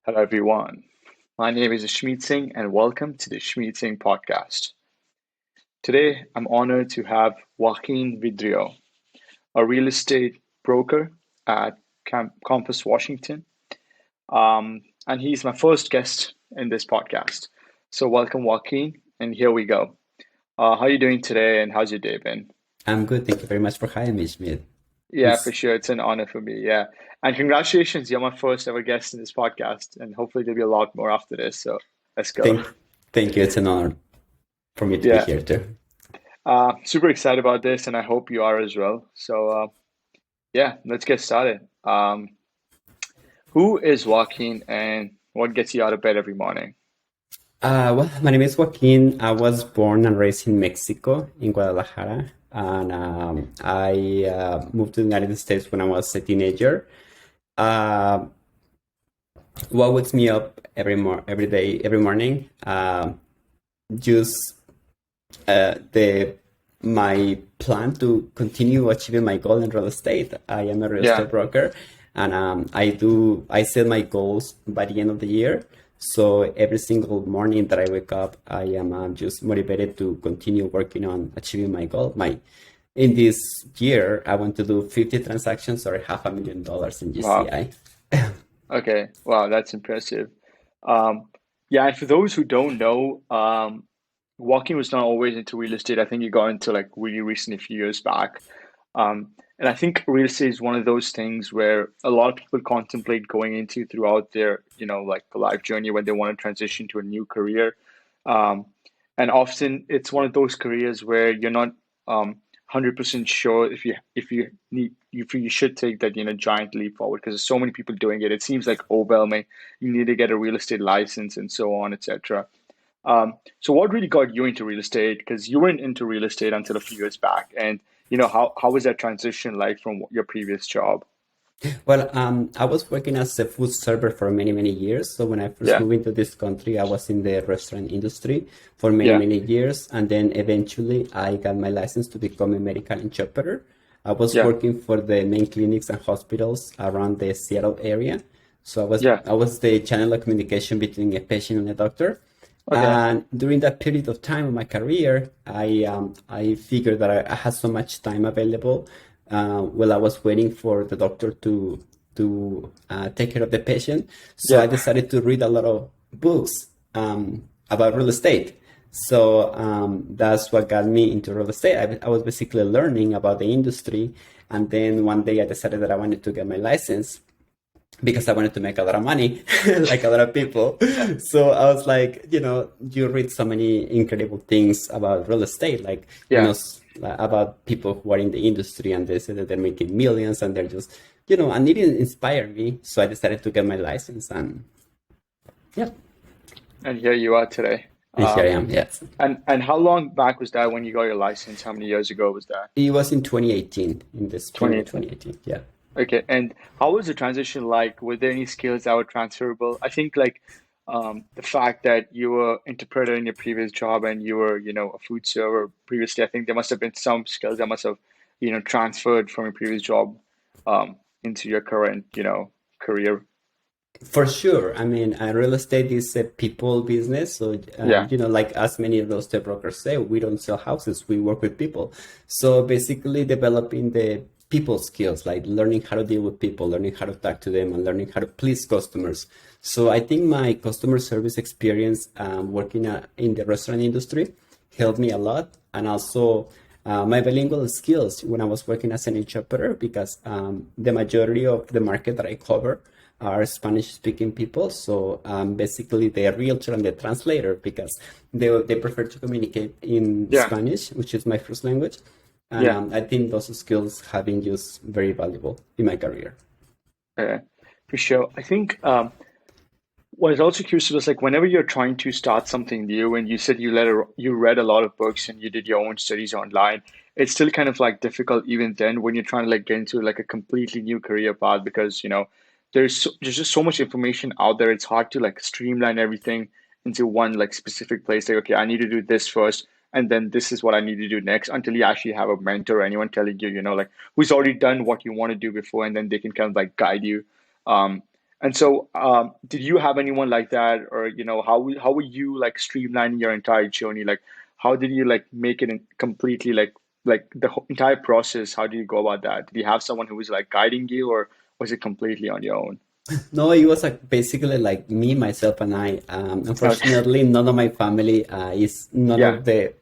Hello, everyone. My name is Ashmeet Singh, and welcome to the Ashmeet Singh podcast. Today, I'm honored to have Joaquin Vidrio, a real estate broker at Compass, Washington. And he's my first guest in this podcast. So, welcome, Joaquin, and here we go. How are you doing today, and how's your day been? I'm good. Thank you very much for having me, Schmidt. Yeah, for It's sure. It's an honor for me. Yeah. And congratulations, you're my first ever guest in this podcast, and hopefully, there'll be a lot more after this. So, let's go. thank thank you. It's an honor for me to be Yeah. here too. Super excited about this, and I hope you are as well. So, yeah, let's get started. Who is Joaquin, and what gets you out of bed every morning? Well, my name is Joaquin. I was born and raised in Mexico, in Guadalajara, and I moved to the United States when I was a teenager. Uh, what wakes me up every day, every morning? Just the my plan to continue achieving my goal in real estate. I am a real Yeah. estate broker, and I set my goals by the end of the year. So every single morning that I wake up, I am just motivated to continue working on achieving my goal. My In this year, I want to do 50 transactions or $500,000 in Wow. GCI. Okay. Wow, that's impressive. Um, yeah, and for those who don't know, Joaquin was not always into real estate. I think he got into like really recent, a few years back. And I think real estate is one of those things where a lot of people contemplate going into throughout their, like life journey when they want to transition to a new career. Um, and often it's one of those careers where you're not 100% sure if you should take that giant leap forward because there's so many people doing it. It seems like overwhelming. You need to get a real estate license and so on, etc. So what really got you into real estate? Because you weren't into real estate until a few years back, and how was that transition like from your previous job? Well, I was working as a food server for many, many years. So when I first Yeah, moved into this country, I was in the restaurant industry for many, yeah, many years. And then eventually I got my license to become a medical interpreter. I was yeah, working for the main clinics and hospitals around the Seattle area. So yeah. I was the channel of communication between a patient and a doctor. Okay, And during that period of time of my career, I figured that I had so much time available while I was waiting for the doctor to take care of the patient. So I yeah, decided to read a lot of books about real estate. So that's what got me into real estate. I was basically learning about the industry, and then one day I decided that I wanted to get my license because I wanted to make a lot of money, like a lot of people. So I was like, you read so many incredible things about real estate, like, yeah. about people who are in the industry and they say that they're making millions and they're just, and it didn't inspire me. So I decided to get my license and yeah, And here you are today. and here I Um, am. Yes. and how long back was that when you got your license? How many years ago was that? It was in 2018, in the spring of 2018. 2018. Yeah. Okay, and how was the transition like? Were there any skills that were transferable? I think like the fact that you were interpreter in your previous job and you were, a food server previously, I think there must have been some skills that must have, transferred from your previous job into your current, career. For sure. I mean, real estate is a people business. So, Yeah, like as many real estate brokers say, we don't sell houses, we work with people. So, basically, developing the people skills, like learning how to deal with people, learning how to talk to them, and learning how to please customers. So, I think my customer service experience working in the restaurant industry helped me a lot. And also, my bilingual skills when I was working as an interpreter, because the majority of the market that I cover are Spanish speaking people. So basically, the realtor and the translator, because they prefer to communicate in yeah, Spanish, which is my first language. And yeah. I think those skills have been just very valuable in my career. For sure. I think what is also curious was like whenever you're trying to start something new, and you said you read a lot of books and you did your own studies online, it's still kind of like difficult even then when you're trying to like get into like a completely new career path because there's just so much information out there. It's hard to like streamline everything into one like specific place. Like, okay, I need to do this first, and then this is what I need to do next. Until you actually have a mentor or anyone telling you, like who's already done what you want to do before, and then they can kind of like guide you. Um, And so, did you have anyone like that, or how were you like streamlining your entire journey? Like, how did you like make it completely like the entire process? How do you go about that? Did you have someone who was like guiding you, or was it completely on your own? No, it was like basically like me, myself, and I. Okay. Unfortunately, none of my family is none Yeah. of the.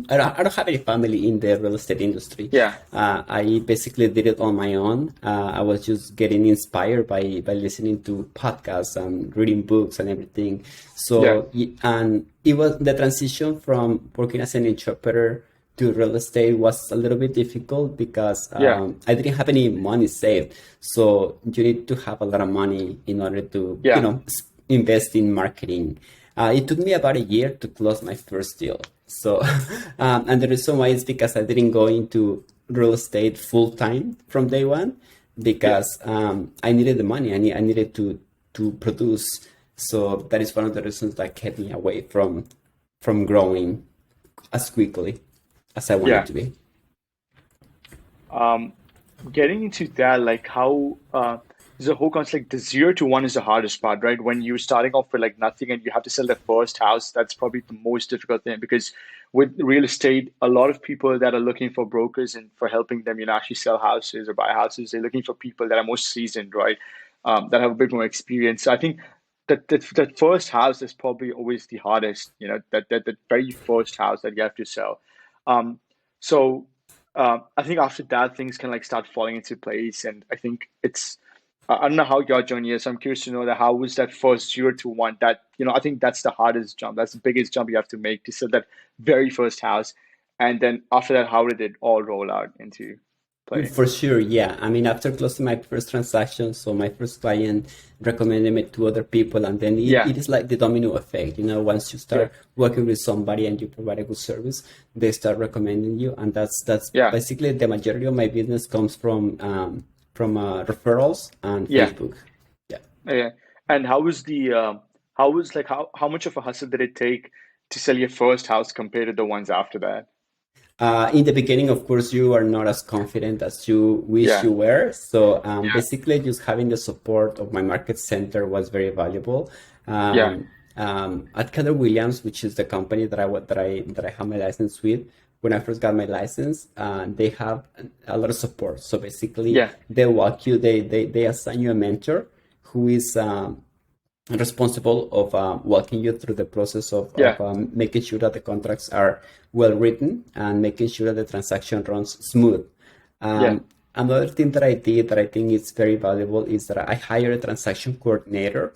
I don't have any family in the real estate industry. Yeah. I basically did it on my own. I was just getting inspired by listening to podcasts and reading books and everything. Yeah. And it was the transition from working as an interpreter to real estate was a little bit difficult because Yeah. I didn't have any money saved. So you need to have a lot of money in order to, Yeah. invest in marketing. It took me about a year to close my first deal. So, and the reason why is because I didn't go into real estate full time from day one Yeah. because I needed the money. I needed to produce. So that is one of the reasons that kept me away from growing as quickly as I wanted Yeah. to be. Um, Getting into that, like how there's a whole concept like the 0 to 1 is the hardest part, right? When you're starting off with like nothing and you have to sell the first house, that's probably the most difficult thing because with real estate, a lot of people that are looking for brokers and for helping them, actually sell houses or buy houses, they're looking for people that are more seasoned, right? That have a bit more experience. So I think that first house is probably always the hardest, that very first house that you have to sell. Um, so I think after that, things can like start falling into place, and I think I don't know how your journey is. So I'm curious to know that how was that first 0 to 1? That I think that's the hardest jump. That's the biggest jump you have to make to sell that very first house, and then after that, how did it all roll out into play? For sure, yeah. I mean, after closing my first transaction, so my first client recommended me to other people, and then Yeah, it is like the domino effect. Once you yeah, start working with somebody and you provide a good service, they start recommending you, and that's yeah, basically the majority of my business comes from referrals and yeah, Facebook. Yeah. yeah. And how was like how much of a hustle did it take to sell your first house compared to the ones after that? In the beginning, of course, you are not as confident as you wish Yeah, you were. So yeah, basically, just having the support of my market center was very valuable. yeah, At Keller Williams, which is the company that I have my license with, when I first got my license, they have a lot of support. So basically, yeah, they walk you, they assign you a mentor who is responsible of walking you through the process of yeah, making sure that the contracts are well written and making sure that the transaction runs smooth. yeah, Another thing that I did that I think is very valuable is that I hired a transaction coordinator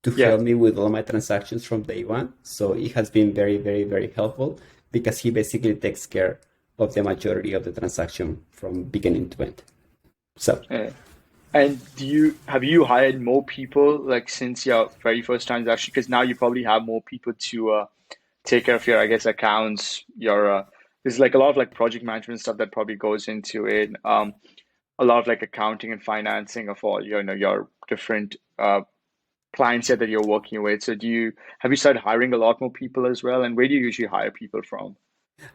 to yeah. help me with all my transactions from day one. So it has been very, very, very helpful because he basically takes care of the majority of the transaction from beginning to end. So Yeah. And have you hired more people like since your very first transaction? Because now you probably have more people to take care of your, I guess, accounts. There's like a lot of like project management stuff that probably goes into it. A lot of like accounting and financing of all your different clients that you're working with. So have you started hiring a lot more people as well? And where do you usually hire people from?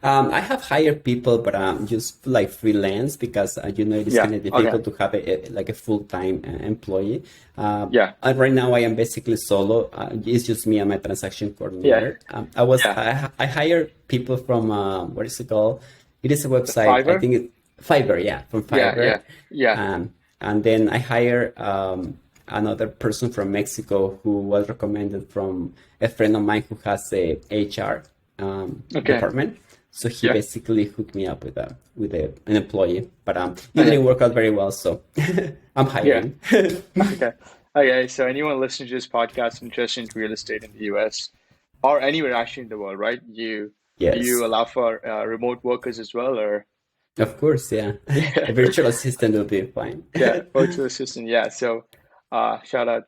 I have hired people, but just like freelance because it is Yeah. kind of Okay. difficult to have like a full-time employee. Yeah. And right now I am basically solo. It's just me and my transaction Yeah. coordinator. Yeah. I hire people from what is it called? It is a The website. I Fiverr. think it's Fiverr, yeah, from Yeah. Fiverr. Yeah. Yeah. And then I hire another person from Mexico who was recommended from a friend of mine who has a HR Okay. department. So he Yeah. basically hooked me up with an employee, but it Okay. didn't work out very well. So I'm Yeah. hiring. Okay. Okay. So anyone listening to this podcast interested in real estate in the US or anywhere actually in the world, right? Do Yes, you allow for remote workers as well, or of course, yeah. A yeah, virtual assistant will be fine. yeah, virtual assistant, yeah. So shout out,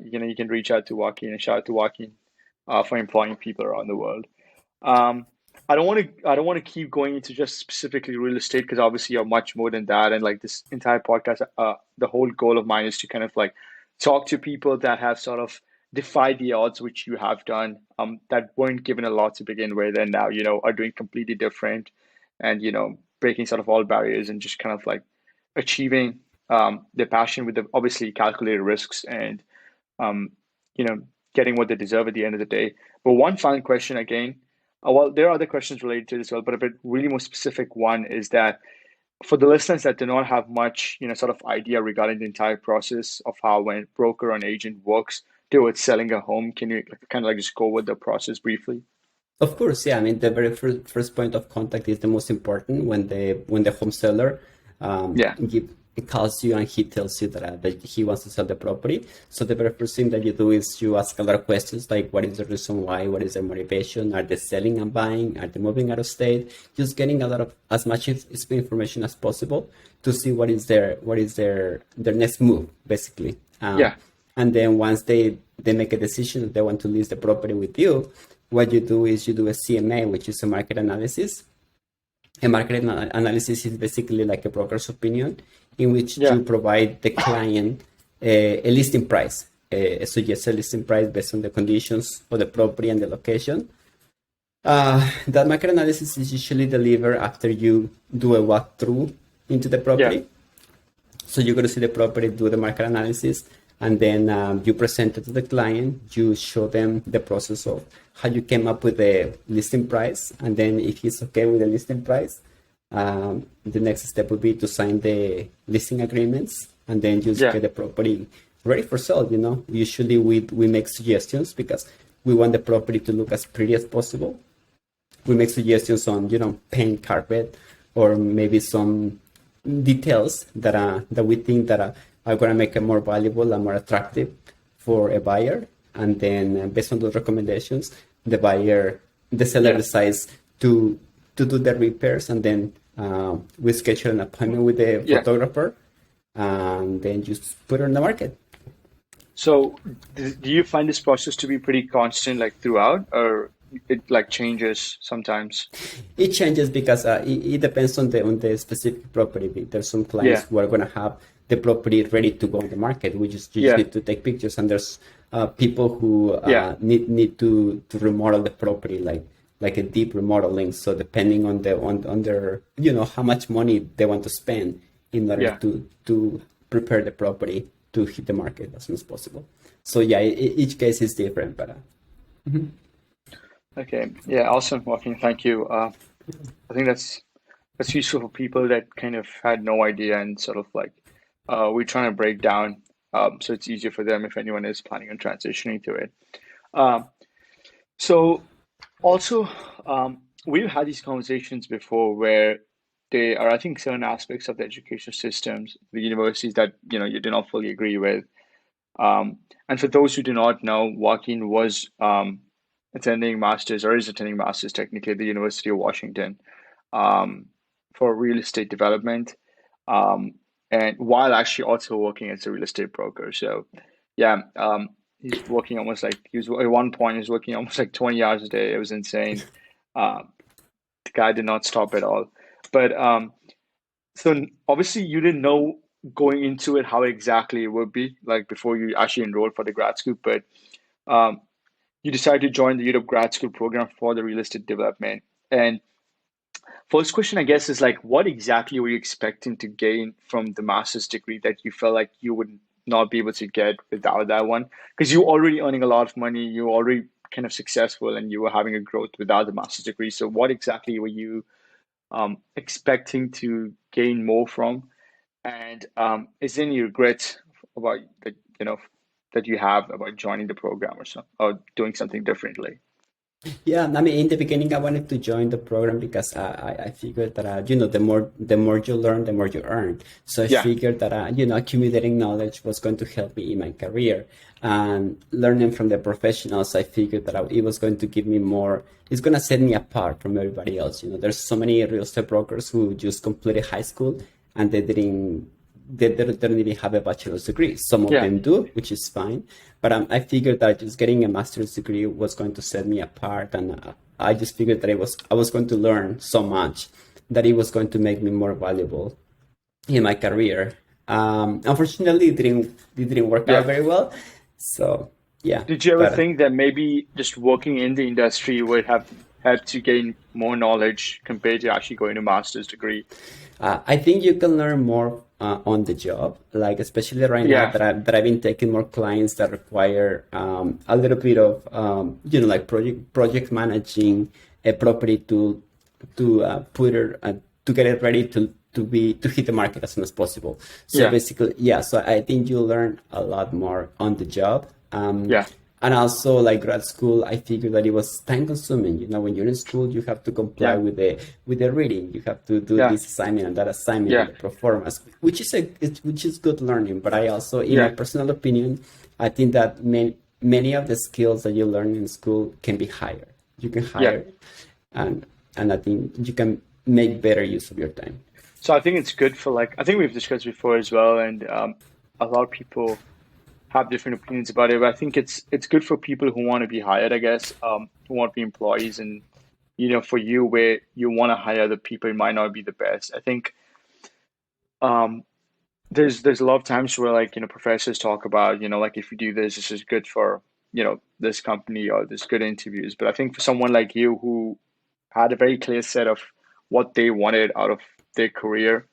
you can reach out to Joaquin and shout out to Joaquin for employing people around the world. Um, I don't want to keep going into just specifically real estate because obviously you're much more than that. And like this entire podcast, the whole goal of mine is to kind of like talk to people that have sort of defied the odds, which you have done, that weren't given a lot to begin with, and now are doing completely different, and breaking sort of all barriers and just kind of like achieving their passion with the obviously calculated risks and you know, getting what they deserve at the end of the day. But one final question again, well, there are other questions related to this as well, but a bit really more specific one is that for the listeners that do not have much, sort of idea regarding the entire process of how when broker or an agent works towards selling a home, can you kind of like just go with the process briefly? Of course, yeah. I mean, the very first point of contact is the most important when the home seller Yeah, give calls you and he tells you that he wants to sell the property. So the very first thing that you do is you ask a lot of questions like, what is the reason why? What is their motivation? Are they selling and buying? Are they moving out of state? Just getting a lot of as much information as possible to see what is their next move, basically. yeah, And then once they make a decision that they want to list the property with you, what you do is you do a CMA, which is a market analysis. A market analysis is basically like a broker's opinion in which yeah, you provide the client a listing price, a suggested listing price based on the conditions of the property and the location. That market analysis is usually delivered after you do a walkthrough into the yeah, property. So you go to see the property, do the market analysis, and then you present it to the client. You show them the process of how you came up with the listing price, and then if he's okay with the listing price, the next step would be to sign the listing agreements, and then just yeah, get the property ready for sale. Usually we make suggestions because we want the property to look as pretty as possible. We make suggestions on paint, carpet, or maybe some details that we think that are going to make it more valuable and more attractive for a buyer. And then based on those recommendations, the seller yeah, decides to do the repairs, and then we schedule an appointment with the yeah. photographer, and then just put it on the market. So, do you find this process to be pretty constant, like throughout, or it like changes sometimes? It changes because it depends on the specific property. There's some clients Yeah, who are going to have the property ready to go on the market. You just yeah, need to take pictures, and there's people who yeah, need to remodel the property, like a deep remodeling. So depending on their how much money they want to spend in order yeah. to prepare the property to hit the market as soon as possible. So yeah, each case is different, but Okay, yeah, awesome, Joaquin. Thank you. I think that's useful for people that kind of had no idea and sort of like we're trying to break down so it's easier for them if anyone is planning on transitioning to it. Um, so also we've had these conversations before where there are I think certain aspects of the education systems, the universities that you do not fully agree with. And for those who do not know, Joaquin was attending masters or is attending masters technically at the University of Washington um, for real estate development, um, and while actually also working as a real estate broker. So, yeah, he's working almost like he was at one point. He was working almost like 20 hours a day. It was insane. Uh, the guy did not stop at all. But so obviously you didn't know going into it how exactly it would be like before you actually enrolled for the grad school, but um, you decided to join the Europe grad school program for the real estate development. And first question, I guess, is like, what exactly were you expecting to gain from the master's degree that you felt like you would not be able to get without that one? Because you were already earning a lot of money, you were already kind of successful, and you were having a growth without the master's degree. So, what exactly were you expecting to gain more from? And is there any regret about that, that you have about joining the program or so, or doing something differently? yeah, I mean, in the beginning, I wanted to join the program because I figured that the more you learn, the more you earn. So I Yeah, figured that accumulating knowledge was going to help me in my career, and learning from the professionals. I figured that it was going to give me more. It's going to set me apart from everybody else. There's so many real estate brokers who just completed high school and they don't even have a bachelor's degree. Some of yeah, them do, which is fine. But I figured that just getting a master's degree was going to set me apart, and I just figured that I was going to learn so much that it was going to make me more valuable in my career. Unfortunately, it didn't work out yeah. very well. So yeah, Did you ever but think that maybe just working in the industry would have helped you gain more knowledge compared to actually going to master's degree? I think you can learn more on the job. Like especially right now Yeah. that I've been taking more clients that require a little bit of like project managing a property to put it to get it ready to hit the market as soon as possible. So Yeah. basically, yeah. So I think you learn a lot more on the job. Yeah. And also, like grad school, I figured that it was time consuming. When you're in school, you have to comply Yeah. with the reading. You have to do Yeah. this assignment and that assignment and Yeah. the performance, which is good learning. But I also, in my Yeah. personal opinion, I think that many of the skills that you learn in school can be higher. You can Yeah. hire, and I think you can make better use of your time. So I think it's good for like I think we've discussed before as well, and a lot of people have different opinions about it. But I think it's good for people who want to be hired, I guess, who want to be employees, and for you where you want to hire the people, it might not be the best. I think um, there's a lot of times where like professors talk about like if you do this, this is good for this company or there's good interviews. But I think for someone like you who had a very clear set of what they wanted out of their career,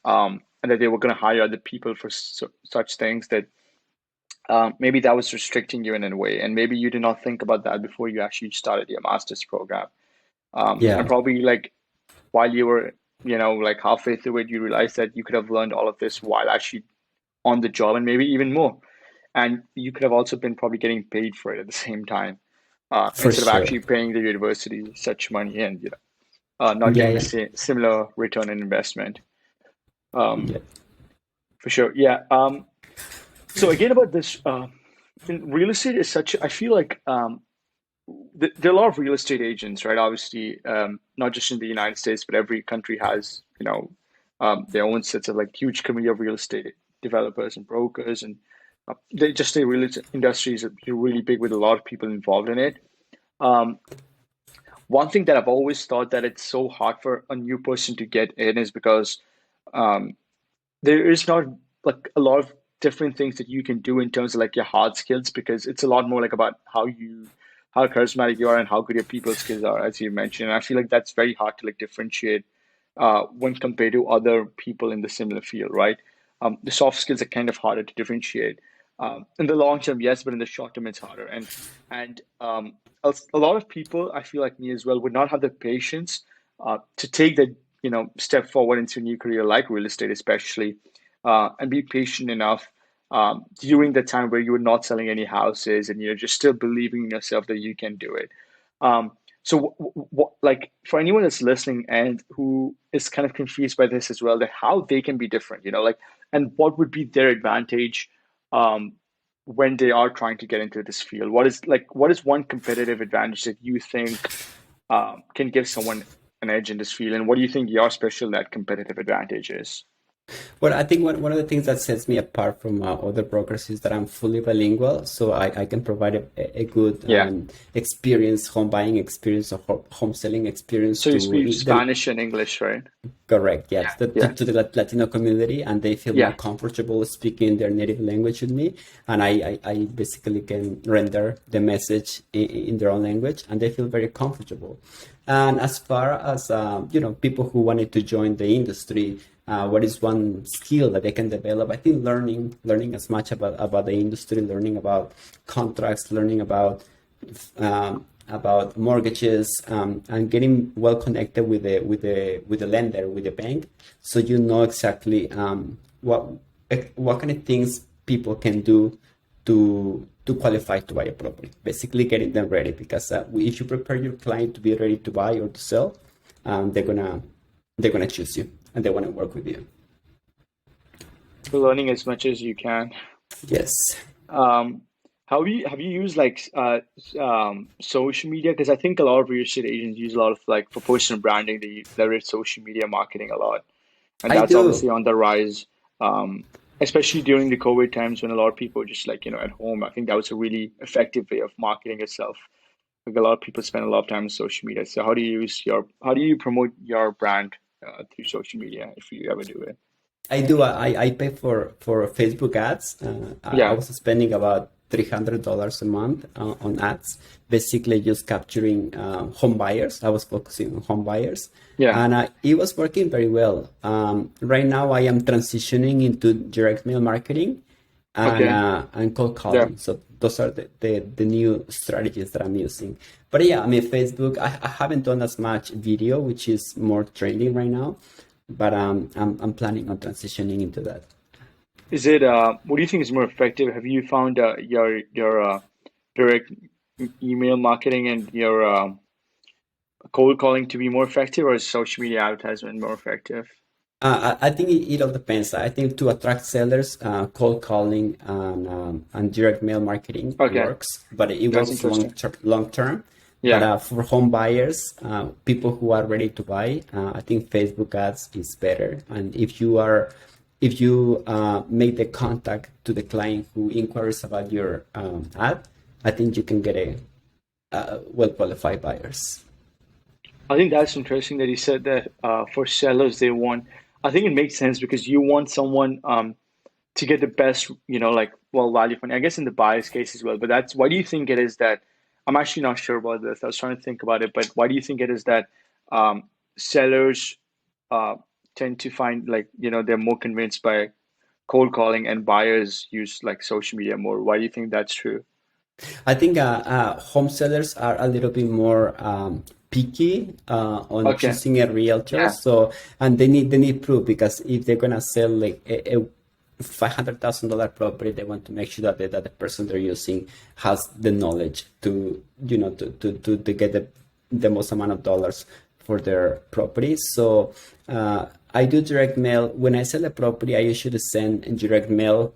and that they were going to hire other people for such things that maybe that was restricting you in a way, and maybe you did not think about that before you actually started your master's program. And Yeah, probably like while you were, like halfway through it, you realized that you could have learned all of this while actually on the job, and maybe even more. And you could have also been probably getting paid for it at the same time, for instead of sure. actually paying the university such money and not Yeah, getting the yeah, similar return on investment. Um, yeah. for sure, yeah. So again about this, in real estate is such. I feel like there are a lot of real estate agents, right? Obviously, not just in the United States, but every country has, their own sets of like huge community of real estate developers and brokers, and they just say real estate industry is really big with a lot of people involved in it. Um, One thing that I've always thought that it's so hard for a new person to get in is because um, there is not like a lot of different things that you can do in terms of like your hard skills, because it's a lot more like about how charismatic you are and how good your people skills are, as you mentioned. And I feel like that's very hard to like differentiate when compared to other people in the similar field, right? The soft skills are kind of harder to differentiate. In the long term, yes, but in the short term, it's harder. And a lot of people, I feel like me as well, would not have the patience to take the step forward into a new career like real estate, especially, and be patient enough during the time where you were not selling any houses and you're just still believing in yourself that you can do it. So, like for anyone that's listening and who is kind of confused by this as well, that how they can be different, like, and what would be their advantage um, when they are trying to get into this field? What is one competitive advantage that you think can give someone an edge in this field, and what do you think your special that competitive advantage is? Well, I think one of the things that sets me apart from other brokers is that I'm fully bilingual, so I can provide a good Yeah. experience, home buying experience, or home selling experience So you to speak the Spanish and English, right? correct, yes, Yeah. to the Latino community, and they feel more Yeah. comfortable speaking their native language with me, and I basically can render the message in their own language, and they feel very comfortable. And as far as people who wanted to join the industry, what is one skill that they can develop? I think learning as much about the industry, learning about contracts, learning about mortgages, and getting well connected with the lender, with the bank, so you know exactly what kind of things people can do to qualify to buy a property. Basically, getting them ready, because if you prepare your client to be ready to buy or to sell, they're gonna choose you and they want to work with you. So learning as much as you can. Yes, Um, have you used like social media? Because I think a lot of real estate agents use a lot of like for personal branding. They leverage social media marketing a lot, and I that's do. obviously on the rise. Um, Especially during the COVID times when a lot of people were just like at home. I think that was a really effective way of marketing yourself. Like a lot of people spend a lot of time on social media. So how do you promote your brand through social media if you ever do it? I do. I pay for Facebook ads. I Yeah, was spending about $300 a month on ads, basically just capturing home buyers. I was focusing on home buyers, Yeah. and it was working very well. Right now, I am transitioning into direct mail marketing Okay. and cold Yeah. calling. So those are the new strategies that I'm using. But yeah, I mean, Facebook, I haven't done as much video, which is more trending right now, but I'm planning on transitioning into that. Is it what do you think is more effective? Have you found your direct email marketing and your cold calling to be more effective, or is social media advertisement more effective? I think it all depends. I think to attract sellers, cold calling and direct mail marketing Okay, works, but it that's works interesting. long term. But Yeah. for home buyers, people who are ready to buy, I think Facebook ads is better. And if you make the contact to the client who inquires about your ad, I think you can get a well qualified buyers. I think that's interesting that you said that for sellers they want. I think it makes sense because you want someone to get the best, like well value for money. I guess in the buyer's case as well. But that's why do you think it is that I'm actually not sure about this. I was trying to think about it, but why do you think it is that sellers uh, tend to find like they're more convinced by cold calling and buyers use like social media more? Why do you think that's true? I think home sellers are a little bit more picky on Okay. choosing a realtor. Yeah. So, and they need proof because if they're gonna sell like a $500,000 property, they want to make sure that the person they're using has the knowledge to to get the most amount of dollars for their property. So I do direct mail. When I sell a property, I usually send direct mail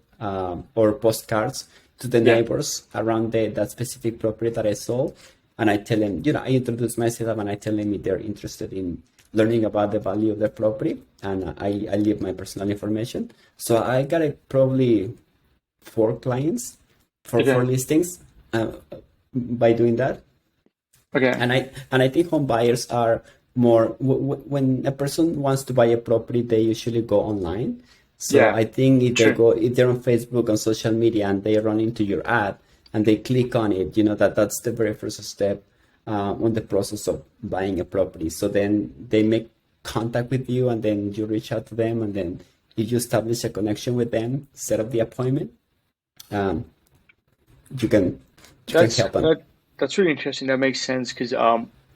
or postcards to the Yeah. neighbors around that specific property that I sold. And I tell them, I introduce myself and I tell them if they're interested in learning about the value of the property. And I leave my personal information. So I got probably four clients for four Okay. listings by doing that. Okay. And I think home buyers are more when a person wants to buy a property, they usually go online. So Yeah. I think True. if they're on Facebook on social media and they run into your ad and they click on it, that's the very first step on the process of buying a property. So then they make contact with you and then you reach out to them and then if you establish a connection with them, set up the appointment, um, you can you can That's help them. that that's really interesting. That makes sense because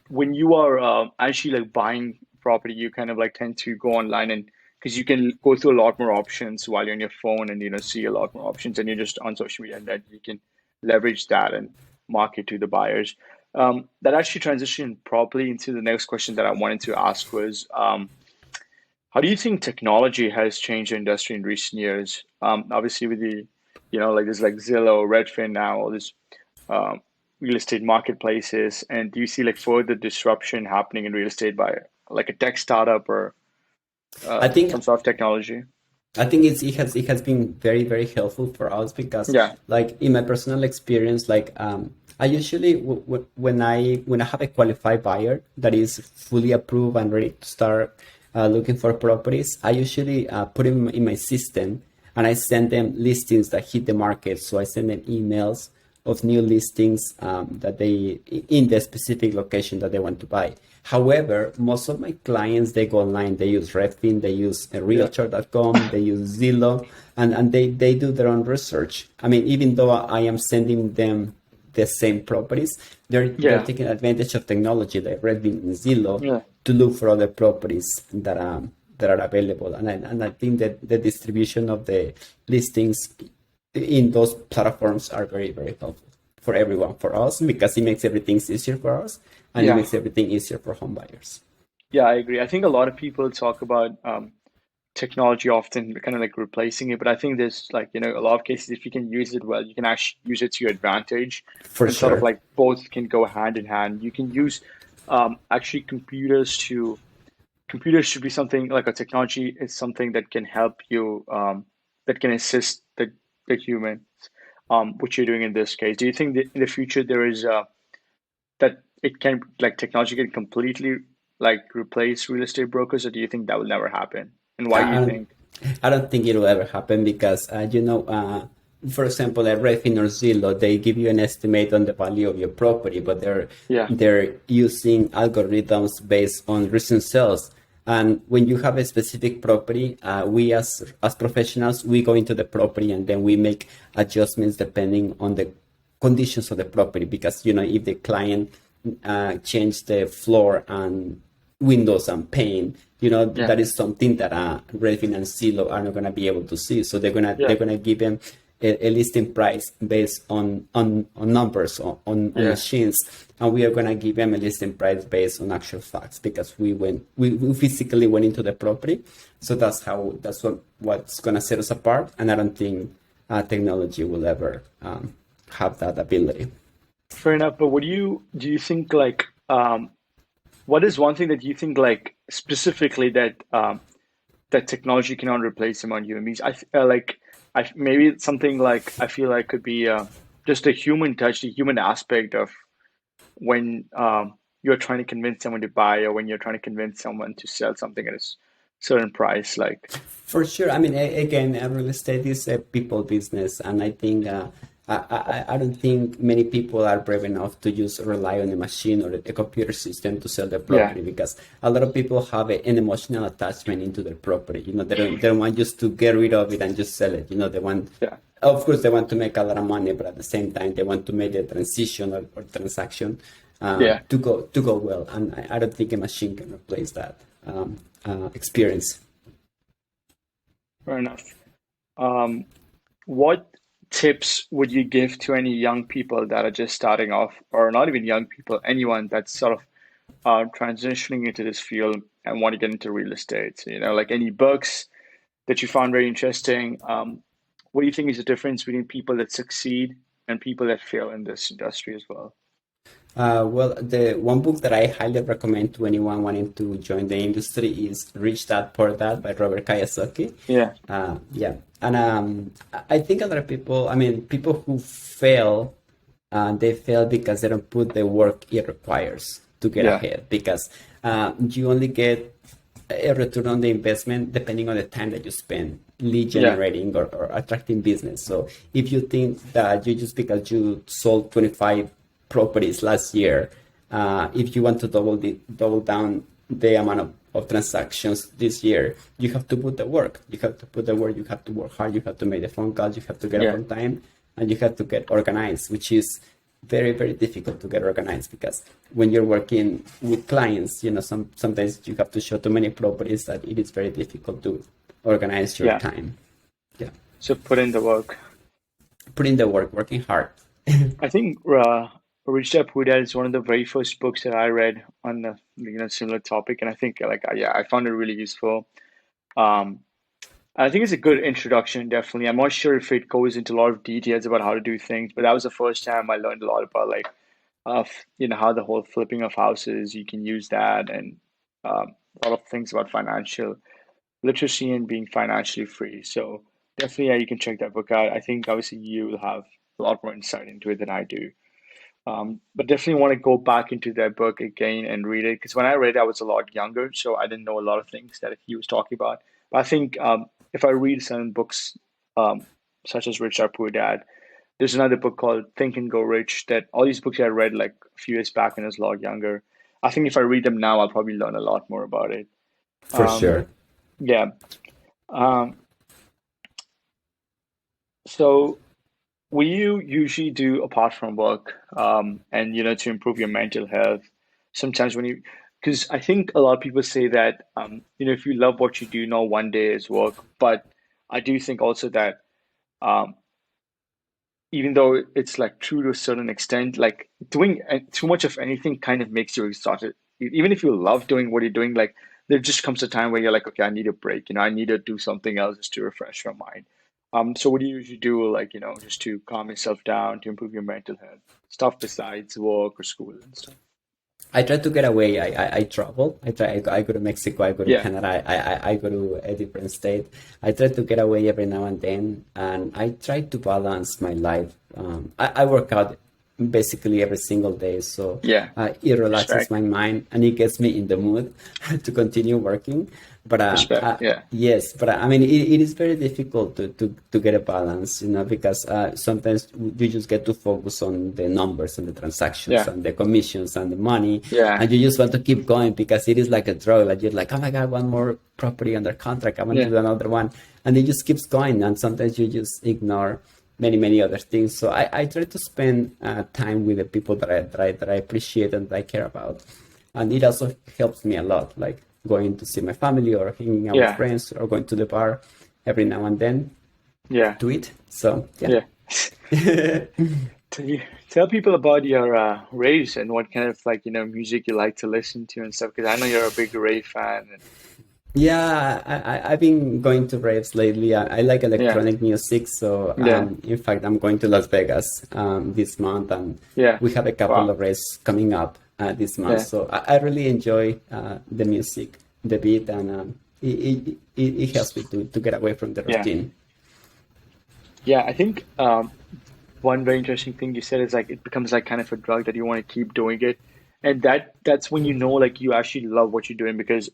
when you are actually like buying property, you kind of like tend to go online and because you can go through a lot more options while you're on your phone and see a lot more options and you're just on social media and that you can leverage that and market to the buyers. That actually transitioned properly into the next question that I wanted to ask was how do you think technology has changed the industry in recent years? Obviously with the like there's like Zillow, Redfin now, all this um, real estate marketplaces? And do you see like further disruption happening in real estate by like a tech startup or I think some sort of technology? it has been very very helpful for us because Yeah, like in my personal experience like I usually when I have a qualified buyer that is fully approved and ready to start looking for properties, I usually put them in my system and I send them listings that hit the market. So I send them emails of new listings that they in the specific location that they want to buy. However, most of my clients they go online, they use Redfin, they use yeah, Realtor.com, they use Zillow, and they do their own research. I mean, even though I am sending them the same properties, they're yeah, taking advantage of technology like Redfin and Zillow yeah. to look for other properties that are available. And I think that the distribution of the listings in those platforms are very, very helpful for everyone, for us, because it makes everything easier for us and it Yeah, makes everything easier for home buyers. yeah, I agree. I think a lot of people talk about technology often kind of like replacing it, but I think there's like, a lot of cases if you can use it well, you can actually use it to your advantage For and sort of sure. like both can go hand in hand. You can use actually computers should be something like a technology is something that can help you that can assist the humans which you're doing in this case. Do you think that in the future there is that it can like technology can completely like replace real estate brokers, or do you think that will never happen, and why do I, you I don't think? I don't think it will ever happen because for example, at Redfin or Zillow, they give you an estimate on the value of your property, but Yeah. they're using algorithms based on recent sales. And when you have a specific property, we as professionals, we go into the property and then we make adjustments depending on the conditions of the property. Because if the client change the floor and windows and paint, Yeah. that is something that Redfin and Zillow are not gonna be able to see. So they're Yeah. gonna give them a listing price based on numbers on Yeah. machines, and we are gonna give them a listing price based on actual facts because we physically went into the property. So that's what's gonna set us apart. And I don't think technology will ever have that ability. Fair enough. But do you think like what is one thing that you think like specifically that that technology cannot replace among human beings? I maybe it's something like I feel like could be just a human touch, the human aspect of when you're trying to convince someone to buy or when you're trying to convince someone to sell something at a certain price. Like, For sure. I mean, again, real estate is a people business, and I think I don't think many people are brave enough to just rely on a machine or a computer system to sell their yeah, property because a lot of people have an emotional attachment into their property. They don't want just to get rid of it and just sell it. They want, yeah, of course, they want to make a lot of money, but at the same time, they want to make the transition or transaction yeah. to go well. And I don't think a machine can replace that experience. Fair enough. What tips would you give to any young people that are just starting off, or not even young people, anyone that's sort of transitioning into this field and want to get into real estate? Like any books that you found very interesting. What do you think is the difference between people that succeed and people that fail in this industry as well? Well, the one book that I highly recommend to anyone wanting to join the industry is Rich Dad Poor Dad by Robert Kiyosaki. Yeah, Yeah, and I think a lot of people, I mean, people who fail, they fail because they don't put the work it requires to get yeah, ahead. Because you only get a return on the investment depending on the time that you spend lead yeah, generating or attracting business. So if you think that because you sold 25 properties last year, if you want to double down the amount of transactions this year, you have to put the work. You have to put the work. You have to work hard. You have to make the phone calls. You have to get up yeah, on time, and you have to get organized, which is very, very difficult to get organized because when you're working with clients, sometimes you have to show too many properties that it is very difficult to organize your yeah. time. Yeah, So put in the work. put in the work, working hard. I think Rich Dad Poor Dad is one of the very first books that I read on the similar topic, and I think like yeah, I found it really useful. Um, I think it's a good introduction, definitely. I'm not sure if it goes into a lot of details about how to do things, but that was the first time I learned a lot about like how the whole flipping of houses, you can use that, and a lot of things about financial literacy and being financially free. So definitely, yeah, you can check that book out. I think obviously you will have a lot more insight into it than I do. But definitely want to go back into that book again and read it because when I read it, I was a lot younger, so I didn't know a lot of things that he was talking about. But I think if I read certain books, um, such as Rich Dad Poor Dad, there's another book called Think and Go Rich that all these books I read like a few years back when I was a lot younger. I think if I read them now, I'll probably learn a lot more about it. For Um, sure. yeah. Um, so what do you usually do apart from work, and to improve your mental health? Sometimes because I think a lot of people say that if you love what you do, no one day is work. But I do think also that um, even though it's like true to a certain extent, like doing too much of anything kind of makes you exhausted. Even if you love doing what you're doing, like there just comes a time where you're like, okay, I need a break. I need to do something else just to refresh my mind. So what do you usually do, like just to calm yourself down, to improve your mental health, stuff besides work or school and stuff? I try to get away. I travel. I go to Mexico. I go to Yeah, Canada. I go to a different state. I try to get away every now and then, and I try to balance my life. I work out basically every single day. So Yeah. it relaxes Respect. my mind and it gets me in the mood to continue working. But Respect. Yeah. yes, but I mean, it is very difficult to get a balance, because sometimes you just get to focus on the numbers and the transactions Yeah. and the commissions and the money, Yeah. and you just want to keep going because it is like a drug. Like you're like, oh my God, one more property under contract. I want to Yeah. do another one, and it just keeps going. And sometimes you just ignore many other things. So I try to spend time with the people that I appreciate and that I care about, and it also helps me a lot, like going to see my family or hanging out with Yeah. friends or going to the bar every now and then Yeah. to eat. So yeah. Yeah. Tell people about your raves and what kind of like music you like to listen to and stuff. Because I know you're a big rave fan. And Yeah, I've been going to raves lately. I like yeah. electronic music, so Yeah. in fact, I'm going to Las Vegas this month, and Yeah. we have a couple Wow. of raves coming up this month. Yeah. So I really enjoy the music, the beat, and it helps me to get away from the Yeah. routine. Yeah. I think one very interesting thing you said is like it becomes like kind of a drug that you want to keep doing it, and that's when you know like you actually love what you're doing because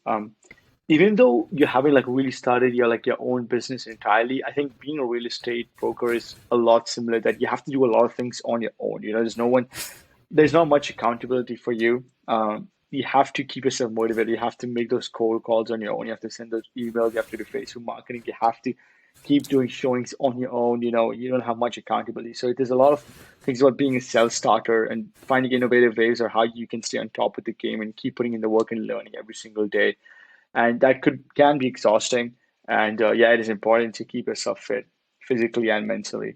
even though you haven't like really started your own business entirely, I think being a real estate broker is a lot similar that you have to do a lot of things on your own. There's not much accountability for you. You have to keep yourself motivated. You have to make those cold calls on your own. You have to send those emails. You have to do Facebook marketing. You have to keep doing showings on your own. You don't have much accountability. So there's a lot of things about being a self-starter and finding innovative ways or how you can stay on top of the game and keep putting in the work and learning every single day. And that can be exhausting. And yeah, it is important to keep yourself fit physically and mentally.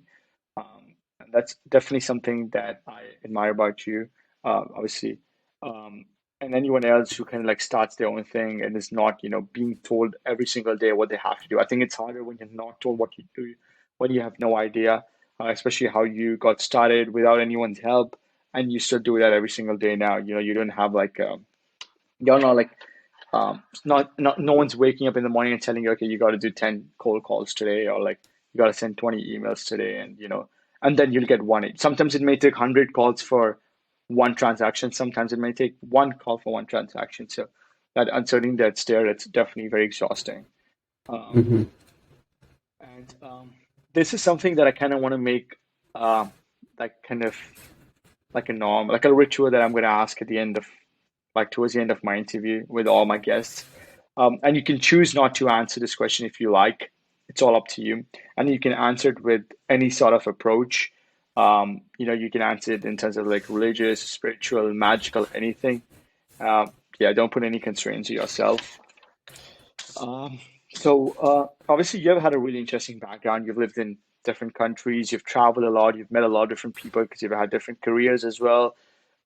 And that's definitely something that I admire about you, obviously. Um, and anyone else who kind of like starts their own thing and is not, being told every single day what they have to do. I think it's harder when you're not told what you do, when you have no idea, especially how you got started without anyone's help, and you still do that every single day now. You don't have like, you're not like, not no one's waking up in the morning and telling you, okay, you got to do 10 cold calls today, or like you got to send 20 emails today, and and then you'll get one. Sometimes it may take 100 calls for one transaction. Sometimes it may take one call for one transaction. So that uncertainty that's there, it's definitely very exhausting. Um, Hmm. and this is something that I kind of want to make like kind of like a norm, like a ritual that I'm going to ask at the end of like towards the end of my interview with all my guests. And you can choose not to answer this question if you like. It's all up to you. And you can answer it with any sort of approach. You can answer it in terms of like religious, spiritual, magical, anything. Yeah, don't put any constraints to yourself. Um, Obviously, you have had a really interesting background. You've lived in different countries. You've traveled a lot. You've met a lot of different people because you've had different careers as well.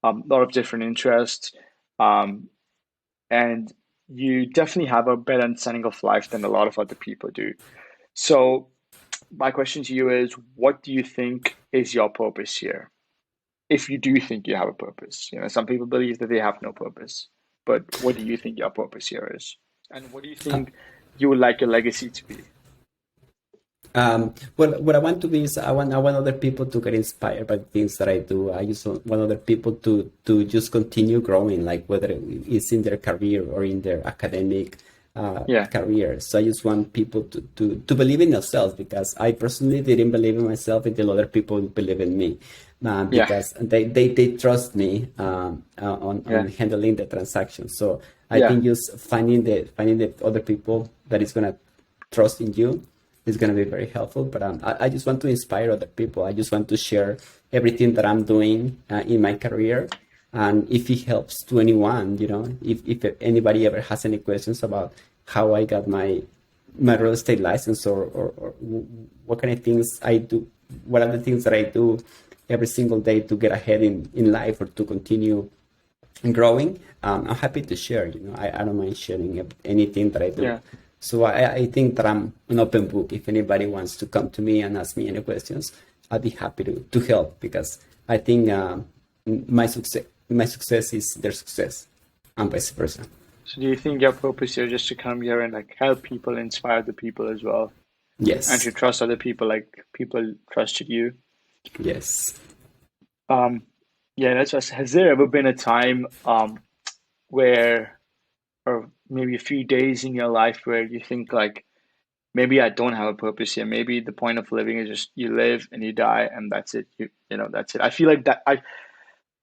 A lot of different interests. Um, and you definitely have a better understanding of life than a lot of other people do. So, my question to you is, what do you think is your purpose here? If you do think you have a purpose, some people believe that they have no purpose, but what do you think your purpose here is? And what do you think you would like your legacy to be? Well, what I want to be is I want other people to get inspired by the things that I do. I just want other people to just continue growing, like whether it's in their career or in their academic Yeah, career. So I just want people to believe in themselves because I personally didn't believe in myself until other people believe in me. yeah, Because they trust me on yeah, handling the transaction. So I yeah, think just finding the other people that is gonna trust in you is going to be very helpful. But I just want to inspire other people. I just want to share everything that I'm doing in my career. And if it helps to anyone, if anybody ever has any questions about how I got my real estate license or what kind of things I do, what are the things that I do every single day to get ahead in life or to continue growing, I'm happy to share. I don't mind sharing anything that I do. yeah, So I think that I'm an open book. If anybody wants to come to me and ask me any questions, I'll be happy to help because I think my success is their success and vice versa. So do you think your purpose here is just to come here and like help people, inspire the people as well, and to Yes, trust other people like people trusted you? yes. Yeah, that's what, has there ever been a time where, or maybe a few days in your life where you think like, maybe I don't have a purpose here. Maybe the point of living is just you live and you die and that's it. You know, that's it. I feel like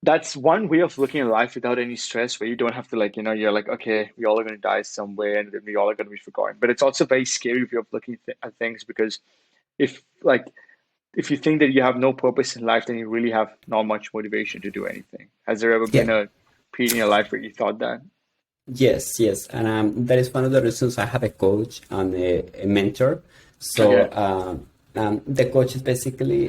that's one way of looking at life without any stress, where you don't have to like, you're like, okay, we all are going to die somewhere and then we all are going to be forgotten. But it's also a very scary way of looking at things, because if like if you think that you have no purpose in life, then you really have not much motivation to do anything. Has there ever been Yeah. a period in your life where you thought that? Yes, yes, and that is one of the reasons I have a coach and a mentor. So Okay. the coach is basically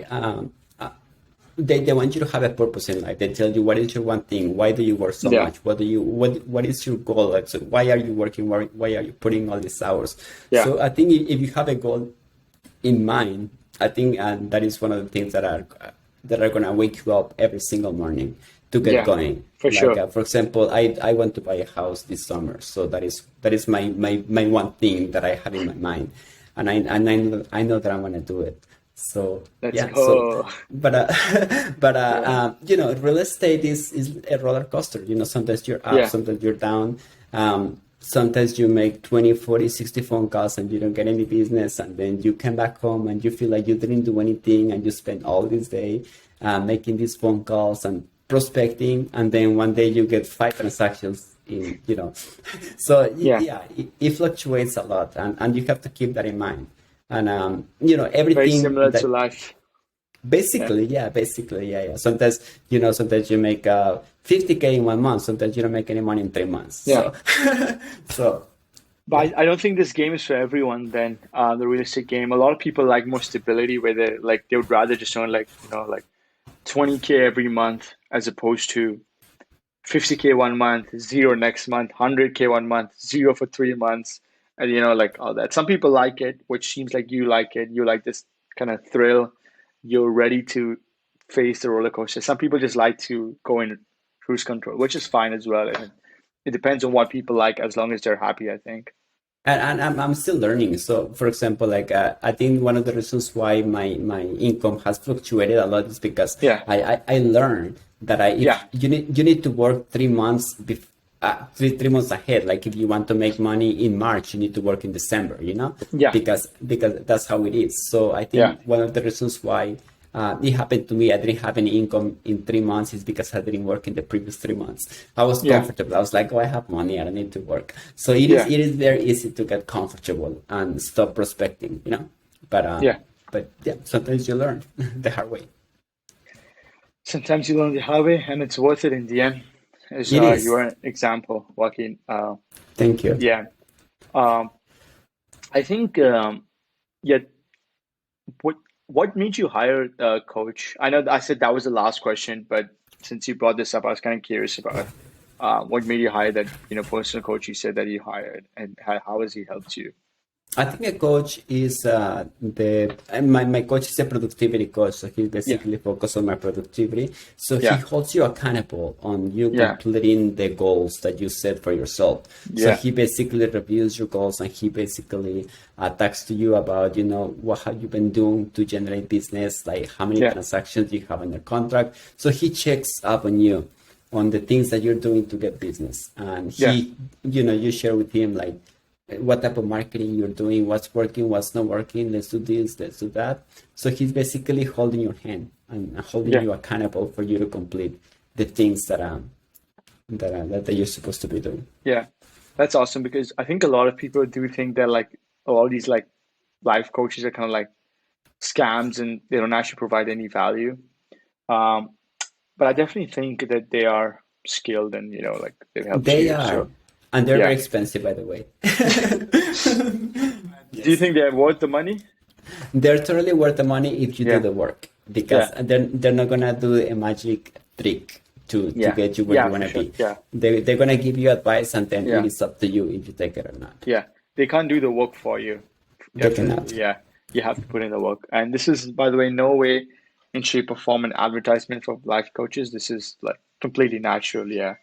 they want you to have a purpose in life. They tell you what is your one thing, why do you work so Yeah. much, what is your goal? Like, so why are you working? Why are you putting all these hours? Yeah. So I think if you have a goal in mind, I think that is one of the things that are gonna wake you up every single morning to get Yeah. going. For Like sure. for example, I want to buy a house this summer, so that is my one thing that I have in my mind, and I know that I'm gonna do it. So Let's yeah, so go. but Yeah. real estate is a roller coaster. Sometimes you're up, Yeah. sometimes you're down. Sometimes you make 20, 40, 60 phone calls and you don't get any business, and then you come back home and you feel like you didn't do anything, and you spend all this day making these phone calls and prospecting, and then one day you get 5 transactions in. So Yeah. yeah, it fluctuates a lot, and you have to keep that in mind. And Very everything similar to that life. Yeah. basically, yeah. Sometimes you make 50K in 1 month. Sometimes you don't make any money in 3 months. Yeah. So, so yeah, But I don't think this game is for everyone then, the real estate game. A lot of people like more stability, where they would rather just earn like, like 20K every month, as opposed to 50K 1 month, zero next month, 100K 1 month, zero for 3 months. And like all that. Some people like it, which seems like you like it. You like this kind of thrill. You're ready to face the roller coaster. Some people just like to go in cruise control, which is fine as well. And it depends on what people like, as long as they're happy, I think. and I'm still learning. So, for example, like I think one of the reasons why my income has fluctuated a lot is because Yeah. I learned that if Yeah. you need to work 3 months three months ahead. Like if you want to make money in March, you need to work in December. Yeah. Because that's how it is. So I Yeah. think one of the reasons why it happened to me, I didn't have any income in 3 months, is because I didn't work in the previous 3 months. I was Yeah. comfortable. I was like, oh, I have money. I don't need to work. So it is Yeah. it is very easy to get comfortable and stop prospecting. But Yeah. yeah, sometimes you learn the hard way. Sometimes you learn the hard way, and it's worth it in the end. As It is. your example, Joaquin. Thank you. Yeah. Um, I think. Yeah. What What made you hire a coach? I know I said that was the last question, but since you brought this up, I was kind of curious about what made you hire that personal coach you said that you hired, and how has he helped you? I think a coach is my coach is a productivity coach, so he's Yeah. basically focused on my productivity. So he Yeah. holds you accountable on you Yeah. completing the goals that you set for yourself. So Yeah. he basically reviews your goals, and he basically talks to you about what have you been doing to generate business, like how many Yeah. transactions you have under contract. So he checks up on you on the things that you're doing to get business, and Yeah. you share with him like what type of marketing you're doing, what's working, what's not working, let's do this, let's do that. So he's basically holding your hand and holding Yeah. you accountable for you to complete the things that you're supposed to be doing. Yeah. That's awesome, because I think a lot of people do think that like all these like life coaches are kind of like scams, and they don't actually provide any value. Um, but I definitely think that they are skilled, and like they've helped They you. are, So and they're very yeah. expensive, by the way. Do you Yes. think they're worth the money? They're totally worth the money if you do Yeah. the work, because Yeah. they're not gonna do a magic trick to Yeah. get you where Yeah, you for wanna sure. be. Yeah. They're gonna give you advice, and then it Yeah. is up to you if you take it or not. Yeah. They can't do the work for you. They cannot. Definitely. Yeah. You have to put in the work. And this is, by the way, no way in shape or form an advertisement for life coaches. This is like completely natural. Yeah.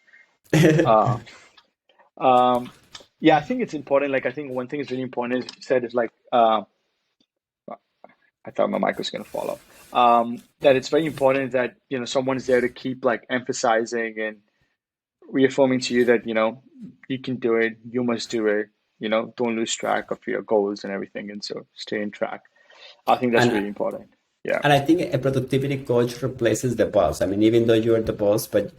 Uh, um, yeah, I think it's important. Like, I think one thing is really important is you said is like, I thought my mic was going to fall off. that it's very important that, someone's there to keep like emphasizing and reaffirming to you that, you can do it, you must do it, don't lose track of your goals and everything. And so stay in track. I think that's And really important. Yeah. And I think a productivity coach replaces the boss. I mean, even though you're the boss, but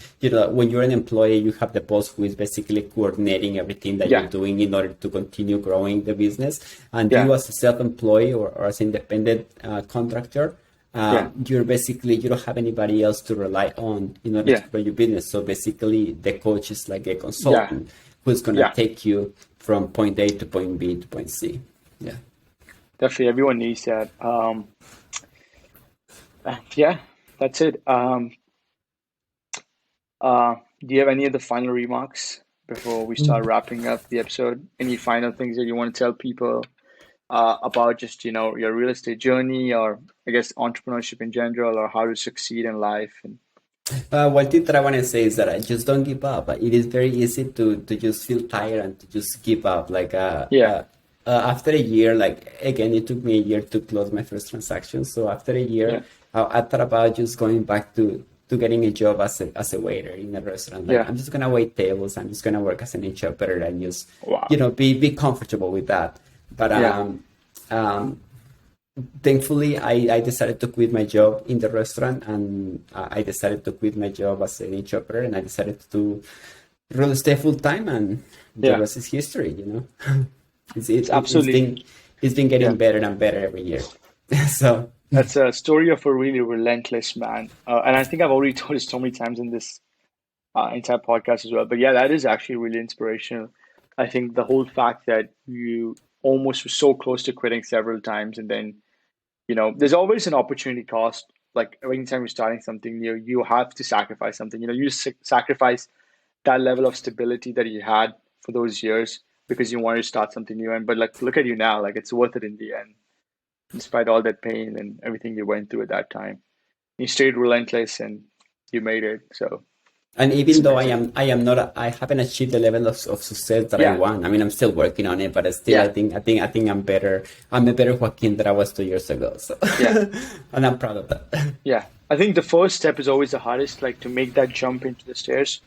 when you're an employee, you have the boss who is basically coordinating everything that you're Yeah. doing in order to continue growing the business. And you, Yeah. as a self-employee or as independent contractor, Yeah. you don't have anybody else to rely on in order Yeah. to grow your business. So basically, the coach is like a Yeah. consultant who's going to Yeah. take you from point A to point B to point C. Yeah. Definitely. Everyone needs that. Yeah, that's it. Do you have any other final remarks before we start wrapping up the episode? Any final things that you want to tell people about just, your real estate journey, or I guess entrepreneurship in general, or how to succeed in life? And One thing that I want to say is that I just don't give up. It is very easy to just feel tired and to just give up. yeah, After a year, like again, it took me a year to close my first transaction. So after a year, yeah, I thought about just going back to getting a job as a waiter in a restaurant. Like yeah. I'm just gonna wait tables. I'm just gonna work as an interpreter and just Wow. be comfortable with that. But Yeah, um, thankfully, I decided to quit my job in the restaurant, and I decided to quit my job as an interpreter, and I decided to do real estate full time, and the yeah. rest is history. It's It's absolutely, it's been yeah. getting better and better every year. So That's a story of a really relentless man. And I think I've already told it so many times in this entire podcast as well. But yeah, that is actually really inspirational. I think the whole fact that you almost were so close to quitting several times, and then, there's always an opportunity cost. Like anytime you're starting something new, you have to sacrifice something. You sacrifice that level of stability that you had for those years because you wanted to start something new. And but like, look at you now, like it's worth it in the end, despite all that pain and everything you went through at that time. You stayed relentless and you made it. So and it's even though amazing. I haven't achieved the level of success that I Yeah, want. I mean, I'm still working on it, but still, yeah, I think I'm better. I'm a better Joaquin than I was 2 years ago. So, yeah, and I'm proud of that. yeah. I think the first step is always the hardest, like to make that jump into the stairs.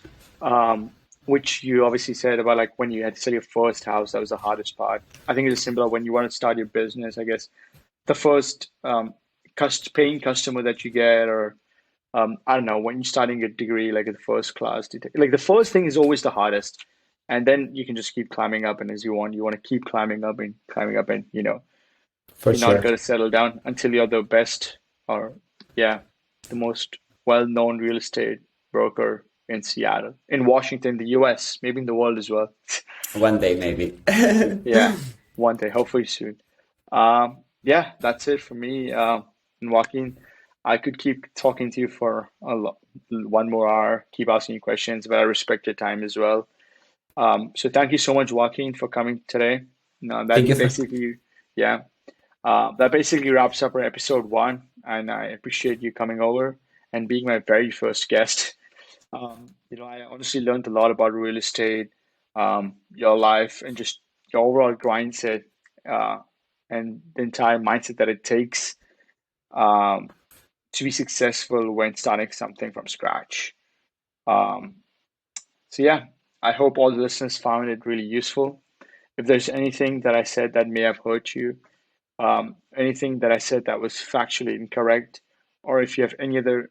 Which you obviously said about like when you had to sell your first house, that was the hardest part. I think it's similar when you want to start your business. I guess the first paying customer that you get, or I don't know, when you're starting a degree, like at the first class, like the first thing is always the hardest, and then you can just keep climbing up. And as you want to keep climbing up, and For you're not sure. going to settle down until you're the best, or yeah, the most well-known real estate broker in Seattle, in Washington, the U.S., maybe in the world as well. One day, maybe. Yeah, one day, hopefully soon. Yeah, that's it for me. And Joaquin, I could keep talking to you for 1 more hour, keep asking you questions, but I respect your time as well. So thank you so much, Joaquin, for coming today. No, Thank you that for. basically, yeah, that basically wraps up our episode one, and I appreciate you coming over and being my very first guest. I honestly learned a lot about real estate, your life, and just your overall mindset, uh, and the entire mindset that it takes um, to be successful when starting something from scratch. Um, so yeah, I hope all the listeners found it really useful. If there's anything that I said that may have hurt you, anything that I said that was factually incorrect, or if you have any other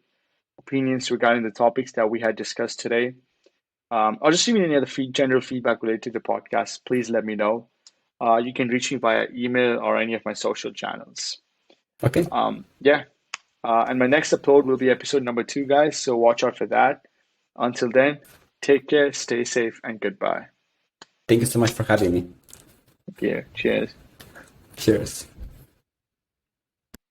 opinions regarding the topics that we had discussed today, or just even any other general feedback related to the podcast, please let me know. You can reach me via email or any of my social channels. Okay. Yeah, and my next upload will be episode number 2, guys. So watch out for that. Until then, take care, stay safe, and goodbye. Thank you so much for having me. Yeah, cheers. Cheers.